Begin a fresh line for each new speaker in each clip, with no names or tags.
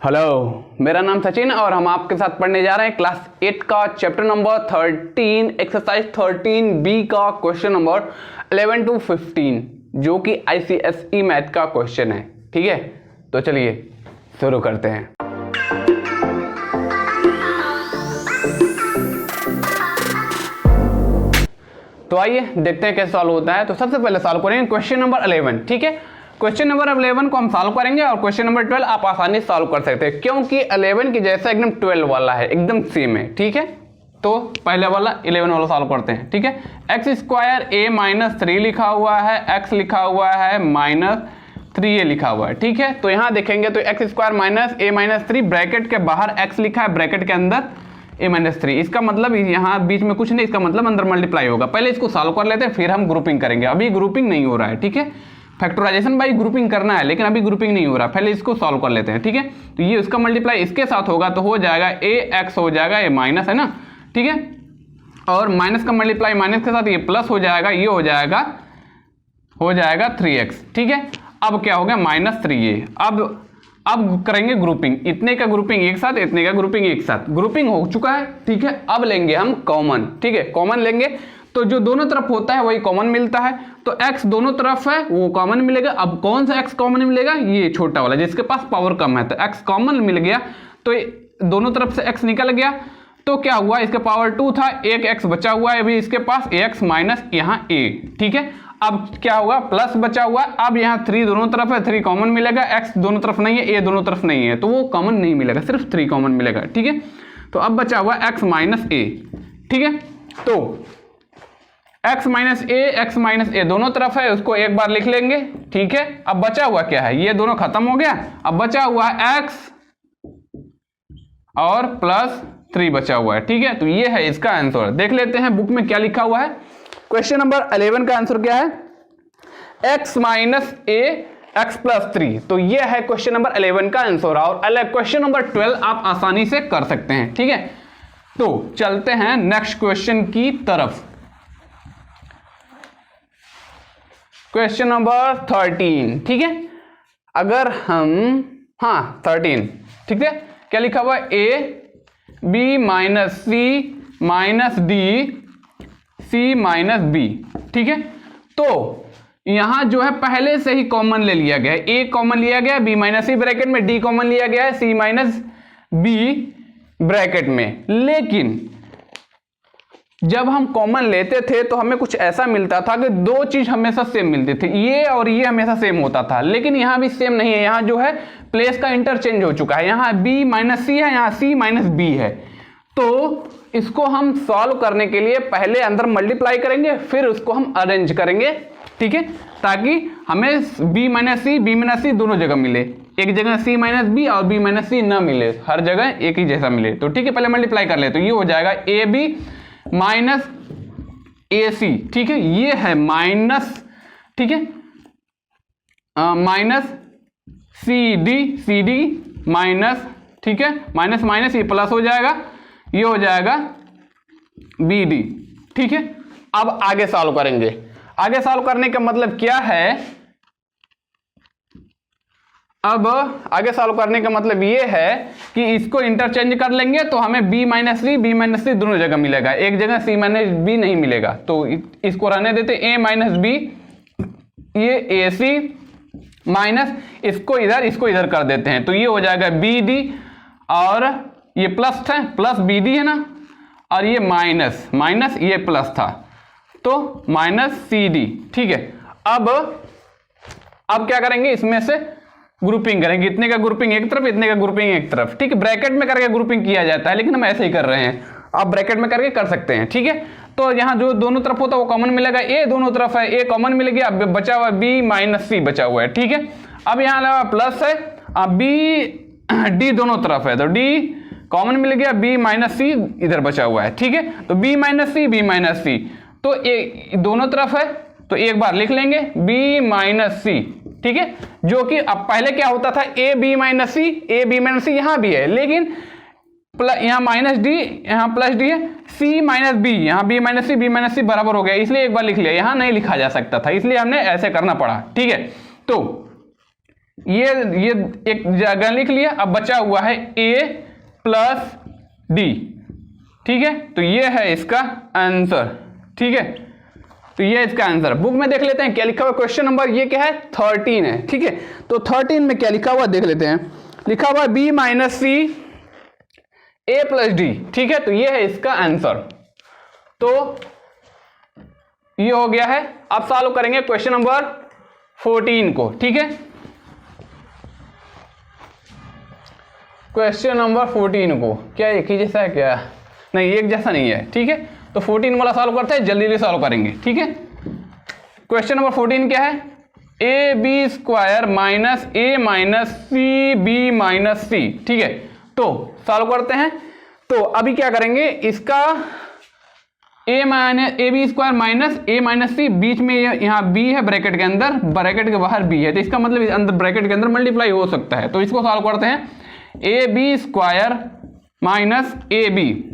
Hello, मेरा नाम सचिन और हम आपके साथ पढ़ने जा रहे हैं क्लास 8 का चैप्टर नंबर 13 एक्सरसाइज 13B का क्वेश्चन नंबर 11 to 15 जो कि ICSE मैथ का क्वेश्चन है। ठीक है, तो चलिए शुरू करते हैं। तो आइए देखते हैं कैसे सॉल्व होता है। तो सबसे पहले सॉल्व करेंगे क्वेश्चन नंबर 11। ठीक है, क्वेश्चन नंबर 11 को हम सॉल्व करेंगे और क्वेश्चन नंबर 12 आप आसानी से सॉल्व कर सकते हैं क्योंकि 11 की जैसा एकदम 12 वाला है, एकदम सेम है। ठीक है, तो पहले वाला 11 वाला सॉल्व करते हैं। ठीक है, एक्स स्क्वायर a माइनस 3 लिखा हुआ है, x लिखा हुआ है माइनस 3a लिखा हुआ है। ठीक है, तो यहाँ देखेंगे तो x square minus a minus 3 bracket के बाहर x लिखा है, ब्रैकेट के अंदर a माइनस 3। इसका मतलब यहाँ बीच में कुछ नहीं, इसका मतलब अंदर मल्टीप्लाई होगा। पहले इसको सॉल्व कर लेते हैं फिर हम ग्रुपिंग करेंगे। अभी ग्रुपिंग नहीं हो रहा है। ठीक है, फैक्टराइजेशन बाई ग्रुपिंग करना है लेकिन अभी ग्रुपिंग नहीं हो रहा, पहले इसको सॉल्व कर लेते हैं। ठीक है, तो ये उसका मल्टीप्लाई इसके साथ होगा तो हो जाएगा ax हो जाएगा, ये माइनस है ना। ठीक है, और माइनस का मल्टीप्लाई माइनस के साथ ये प्लस हो जाएगा, ये हो जाएगा 3x। ठीक है, अब क्या हो गया माइनस 3a। अब करेंगे ग्रुपिंग, इतने का ग्रुपिंग एक साथ, इतने का ग्रुपिंग एक साथ। ग्रुपिंग हो चुका है। ठीक है, अब लेंगे हम कॉमन। ठीक है, कॉमन लेंगे तो जो दोनों तरफ होता है वही कॉमन मिलता है, तो x दोनों तरफ है वो कॉमन मिलेगा। अब कौन सा x कॉमन मिलेगा, ये छोटा वाला जिसके पास पावर कम है, तो x कॉमन मिल गया तो दोनों तरफ से x निकल गया। तो क्या हुआ, इसके पावर 2 था, एक x बचा हुआ है अभी इसके पास, ax माइनस यहाँ a। ठीक है, अब क्या हुआ प्लस बचा हुआ है। अब यहाँ 3 दोनों तरफ है, 3 कॉमन मिलेगा, x दोनों तरफ नहीं है, a दोनों तरफ नहीं है तो वो कॉमन नहीं मिलेगा, सिर्फ 3 कॉमन मिलेगा। ठीक है, तो अब बचा हुआ x माइनस a। ठीक है, तो x माइनस a दोनों तरफ है, उसको एक बार लिख लेंगे। ठीक है, अब बचा हुआ क्या है, ये दोनों खत्म हो गया, अब बचा हुआ है x और प्लस 3 बचा हुआ है। ठीक है, तो ये है इसका आंसर। देख लेते हैं बुक में क्या लिखा हुआ है। क्वेश्चन नंबर 11 का आंसर क्या है, x minus a x plus 3। तो ये है क्वेश्चन नंबर 11 का आंसर और क्वेश्चन नंबर 12 आप आसानी से कर सकते हैं। ठीक है, तो चलते हैं नेक्स्ट क्वेश्चन की तरफ। Question number 13। ठीक है, अगर हम 13। ठीक है, क्या लिखा हुआ है, a b minus c minus d c minus b। ठीक है, तो यहां जो है पहले से ही कॉमन ले लिया गया है, a कॉमन लिया गया है b माइनस c ब्रैकेट में, d कॉमन लिया गया है c माइनस b ब्रैकेट में। लेकिन जब हम कॉमन लेते थे तो हमें कुछ ऐसा मिलता था कि दो चीज हमेशा सेम मिलती थी, ये और ये हमेशा सेम होता था। लेकिन यहां भी सेम नहीं है, यहां जो है प्लेस का इंटरचेंज हो चुका है, यहां b माइनस सी है, यहां c माइनस b है। तो इसको हम सॉल्व करने के लिए पहले अंदर मल्टीप्लाई करेंगे फिर उसको हम अरेंज करेंगे। ठीक है, ताकि हमें b माइनस सी दोनों जगह मिले, एक जगह c माइनस b और b माइनस सी ना मिले, हर जगह एक ही जैसा मिले। तो ठीक है, पहले मल्टीप्लाई कर ले तो ये हो जाएगा ab माइनस AC। ठीक है, ये है माइनस, ठीक है, माइनस CD माइनस, ठीक है, माइनस माइनस ये प्लस हो जाएगा, ये हो जाएगा BD। ठीक है, अब आगे सॉल्व करेंगे। आगे सॉल्व करने का मतलब क्या है, अब आगे सॉल्व करने का मतलब ये है कि इसको इंटरचेंज कर लेंगे तो हमें b माइनस सी दोनों जगह मिलेगा, एक जगह c माइनस b नहीं मिलेगा। तो इसको रहने देते, a माइनस b, ये AC माइनस इसको इधर कर देते हैं तो ये हो जाएगा BD और ये प्लस था, प्लस BD है ना, और ये माइनस ये प्लस था तो माइनस CD। ठीक है, अब क्या करेंगे, इसमें से ग्रुपिंग करेंगे, इतने का ग्रुपिंग एक तरफ, इतने का ग्रुपिंग एक तरफ। ठीक है, ब्रैकेट में करके ग्रुपिंग किया जाता है लेकिन हम ऐसे ही कर रहे हैं, आप ब्रैकेट में करके कर सकते हैं। ठीक है, तो यहाँ जो दोनों तरफ होता है वो कॉमन मिलेगा, a दोनों तरफ है, a कॉमन मिल गया, अब बचा हुआ b माइनस सी बचा हुआ है। ठीक है, अब यहाँ लगा प्लस है, अब b d दोनों तरफ है तो d कॉमन मिल गया, b माइनस सी इधर बचा हुआ है। ठीक है, तो b माइनस सी तो दोनों तरफ है तो एक बार लिख लेंगे b माइनस सी। ठीक है, जो कि अब पहले क्या होता था, a b माइनस सी यहां भी है लेकिन यहाँ माइनस डी यहाँ प्लस डी है, c माइनस बी यहाँ b माइनस सी बराबर हो गया, इसलिए एक बार लिख लिया, यहाँ नहीं लिखा जा सकता था इसलिए हमने ऐसे करना पड़ा। ठीक है, तो ये एक जगह लिख लिया। अब बचा हुआ है a प्लस डी, ठीक है, तो ये है इसका आंसर, ठीक है, तो ये इसका आंसर। बुक में देख लेते हैं क्या लिखा हुआ, क्वेश्चन नंबर ये क्या है 13 है, ठीक है, तो 13 में क्या लिखा हुआ देख लेते हैं। लिखा हुआ b minus C a plus D, ठीक है, तो ये है इसका आंसर। तो ये हो गया है। अब सॉल्व करेंगे क्वेश्चन नंबर 14 को, ठीक है, क्वेश्चन नंबर 14 को। क्या एक ही जैसा है क्या? नहीं, एक जैसा नहीं है, ठीक है, तो 14 वाला सॉल्व करते हैं, जल्दी जल्दी सॉल्व करेंगे, ठीक है। क्वेश्चन नंबर 14 क्या है, A B square minus A minus C B minus C, ठीक है, तो सॉल्व करते हैं। तो अभी क्या करेंगे, इसका A minus A B square minus A minus C, बीच में यहाँ बी है ब्रैकेट के अंदर, ब्रैकेट के बाहर बी है, तो इसका मतलब अंदर ब्रैकेट के अंदर मल्टीप्लाई हो सकता है। तो इसको सॉल्व करते हैं, A B square minus A B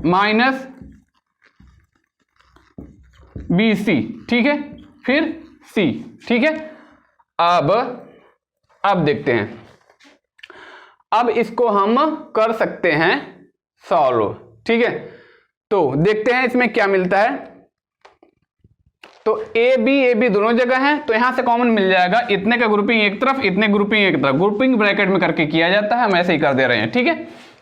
minus B C, ठीक है, फिर सी, ठीक है। अब देखते हैं, अब इसको हम कर सकते हैं सॉल्व, ठीक है, तो देखते हैं इसमें क्या मिलता है। तो ए बी दोनों जगह है, तो यहां से कॉमन मिल जाएगा, इतने का ग्रुपिंग एक तरफ, इतने ग्रुपिंग एक तरफ, ग्रुपिंग ब्रैकेट में करके किया जाता है, हम ऐसे ही कर दे रहे हैं, ठीक है।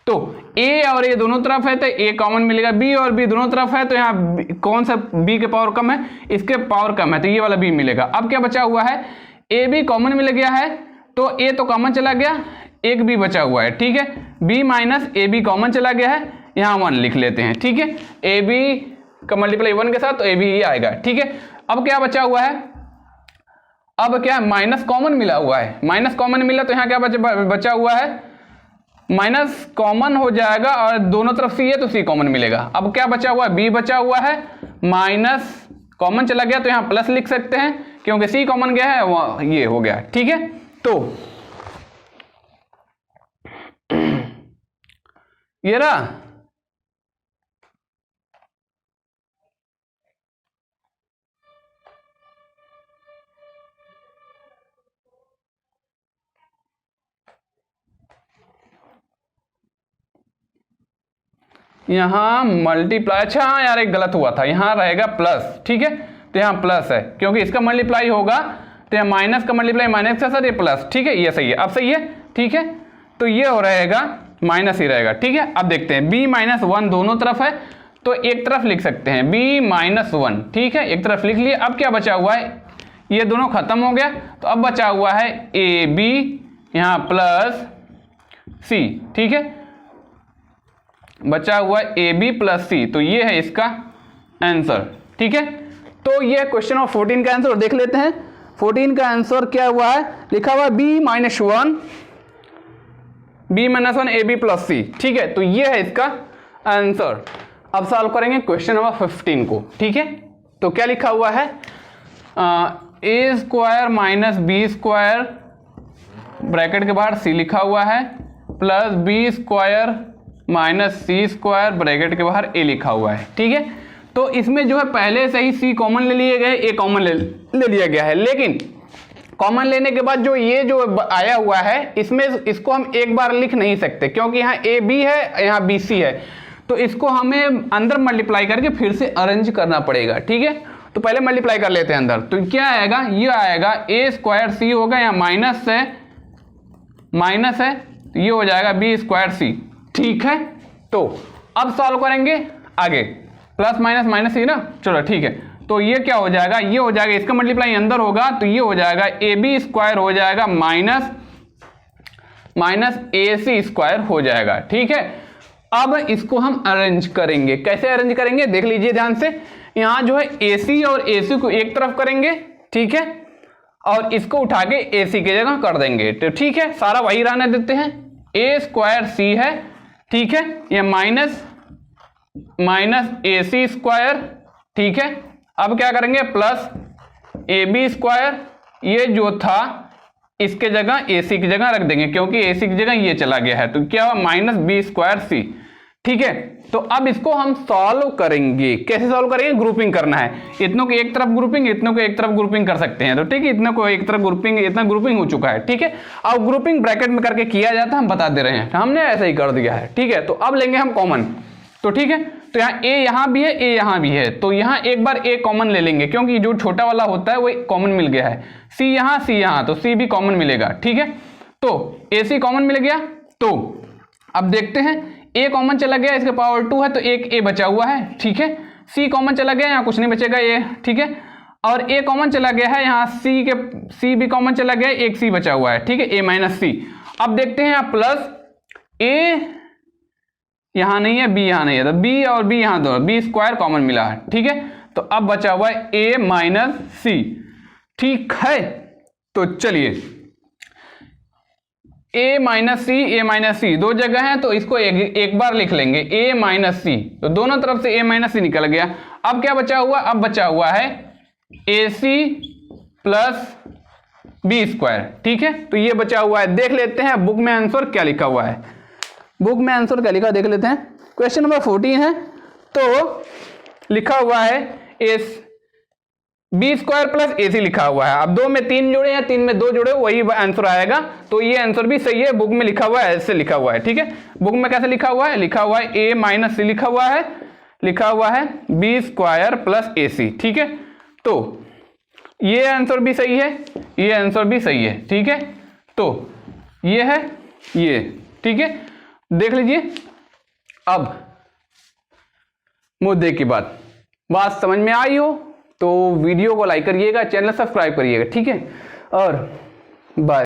तो ए और ए दोनों तरफ है तो ए कॉमन मिलेगा, बी और बी दोनों तरफ है तो यहाँ कौन सा बी के पावर कम है, इसके पावर कम है, तो ये वाला बी मिलेगा। अब क्या बचा हुआ है, ए बी कॉमन मिल गया है, तो ए तो कॉमन चला गया, एक बी बचा हुआ है, ठीक है, B minus A B common चला गया है, यहाँ 1 लिख लेते हैं, ठीक है, ए बी का मल्टीप्लाई 1 के साथ, तो ए बी ही आएगा, ठीक है। अब क्या बचा हुआ है, अब क्या माइनस कॉमन मिला हुआ है, माइनस कॉमन मिला तो यहाँ क्या बचा हुआ है, माइनस कॉमन हो जाएगा और दोनों तरफ सी है तो सी कॉमन मिलेगा। अब क्या बचा हुआ है, बी बचा हुआ है, माइनस कॉमन चला गया तो यहाँ प्लस लिख सकते हैं क्योंकि सी कॉमन गया है, वो ये हो गया, ठीक है। तो ये रहा, यहाँ मल्टीप्लाई, अच्छा हाँ यार एक गलत हुआ था, यहाँ रहेगा प्लस, ठीक है, तो यहाँ प्लस है क्योंकि इसका मल्टीप्लाई होगा तो यहाँ माइनस का मल्टीप्लाई माइनस का साथ ये प्लस, ठीक है, ये सही है, अब सही है, ठीक है, तो ये हो रहेगा माइनस ही रहेगा, ठीक है। अब देखते हैं, b माइनस 1 दोनों तरफ है तो एक तरफ लिख सकते हैं b माइनस 1, ठीक है, एक तरफ लिख लिए। अब क्या बचा हुआ है, ये दोनों खत्म हो गया, तो अब बचा हुआ है ए बी यहाँ प्लस सी, ठीक है, बचा हुआ है ए बी प्लस सी, तो ये है इसका आंसर, ठीक है। तो ये क्वेश्चन नंबर 14 का आंसर देख लेते हैं। 14 का आंसर क्या हुआ है, लिखा हुआ b minus 1 A B plus C, ठीक है, तो ये है इसका आंसर। अब सॉल्व करेंगे क्वेश्चन नंबर 15 को, ठीक है। तो क्या लिखा हुआ है, A square minus B square bracket के बाहर सी लिखा हुआ है plus B square minus C square bracket के बाहर ए लिखा हुआ है, ठीक है। तो इसमें जो है पहले से ही सी कॉमन ले लिए गए, ए कॉमन ले लिया गया है, लेकिन कॉमन लेने के बाद जो ये जो आया हुआ है इसमें इसको हम एक बार लिख नहीं सकते क्योंकि यहाँ ए बी है, यहाँ बी सी है, तो इसको हमें अंदर मल्टीप्लाई करके फिर से अरेंज करना पड़ेगा, ठीक है। तो पहले मल्टीप्लाई कर लेते हैं अंदर, तो क्या आएगा, ये आएगा ए स्क्वायर सी होगा, यहाँ माइनस है तो ये हो जाएगा बी स्क्वायर सी, ठीक है। तो अब सॉल्व करेंगे आगे, प्लस माइनस माइनस ही ना, चलो ठीक है। तो ये क्या हो जाएगा, ये हो जाएगा, इसका मल्टीप्लाई अंदर होगा तो ये हो जाएगा ए बी स्क्वायर हो जाएगा माइनस ए सी स्क्वायर हो जाएगा, ठीक है। अब इसको हम अरेंज करेंगे, कैसे अरेंज करेंगे देख लीजिए ध्यान से। यहाँ जो है ए सी और ए सी को एक तरफ करेंगे, ठीक है, और इसको उठा के ए सी की जगह कर देंगे, तो ठीक है, सारा वही रहने देते हैं, ए स्क्वायर सी है, ठीक है, ये माइनस ए सी स्क्वायर, ठीक है। अब क्या करेंगे, प्लस ए बी स्क्वायर, ये जो था इसके जगह ए सी की जगह रख देंगे क्योंकि ए सी की जगह ये चला गया है, तो क्या हुआ माइनस बी स्क्वायर सी, ठीक है। तो अब इसको हम सॉल्व करेंगे। कैसे सॉल्व करेंगे? ग्रुपिंग करना है, इतनों को एक तरफ ग्रुपिंग, इतनों को एक तरफ ग्रुपिंग कर सकते हैं। तो ठीक है, इतनों को एक तरफ ग्रुपिंग, इतना ग्रुपिंग हो चुका है। ठीक है, अब ग्रुपिंग ब्रैकेट में करके किया जाता है, हम बता दे रहे हैं, हमने ऐसे ही कर दिया है। ठीक है, तो अब लेंगे हम कॉमन। तो ठीक है, तो यहाँ ए यहाँ भी है, ए यहाँ भी है, तो यहाँ एक बार ए कॉमन ले लेंगे, क्योंकि जो छोटा वाला होता है वो कॉमन मिल गया है। सी यहाँ, तो सी भी कॉमन मिलेगा। ठीक है, तो ए सी कॉमन मिल गया। तो अब देखते हैं, ए कॉमन चला गया, इसके पावर 2 है, तो एक ए बचा हुआ है। ठीक है, सी कॉमन चला गया, यहाँ कुछ नहीं बचेगा ए। ठीक है, और ए कॉमन चला गया है, यहाँ सी भी कॉमन चला गया, एक सी बचा हुआ है। ठीक है, ए माइनस सी। अब देखते हैं, यहाँ प्लस ए यहाँ नहीं है, बी यहाँ नहीं है, तो बी और बी यहाँ दो, बी स्क्वायर कॉमन मिला है। ठीक है, तो अब बचा हुआ है ए माइनस सी। ठीक है, तो चलिए ए माइनस सी दो जगह है, तो इसको एक बार लिख लेंगे ए माइनस सी, तो दोनों तरफ से ए माइनस सी निकल गया। अब क्या बचा हुआ? अब बचा हुआ है ए सी प्लस बी स्क्वायर। ठीक है, तो ये बचा हुआ है। देख लेते हैं बुक में आंसर क्या लिखा हुआ है। बुक में आंसर क्या लिखा देख लेते हैं। क्वेश्चन नंबर 14 है, तो लिखा हुआ है एस बी स्क्वायर प्लस ए सी लिखा हुआ है। अब 2 में 3 जोड़े या 3 में 2 जोड़े, वही आंसर आएगा। तो ये आंसर भी सही है, बुक में लिखा हुआ है, ऐसे लिखा हुआ है। ठीक है, बुक में कैसे लिखा हुआ है? लिखा हुआ है ए माइनस सी लिखा हुआ है बी स्क्वायर प्लस ए सी। ठीक है, तो ये आंसर भी सही है, ये आंसर भी सही है। ठीक है, तो ये है ये। ठीक है, देख लीजिए। अब मुद्दे की बात समझ में आई हो तो वीडियो को लाइक करिएगा, चैनल सब्सक्राइब करिएगा। ठीक है, और बाय।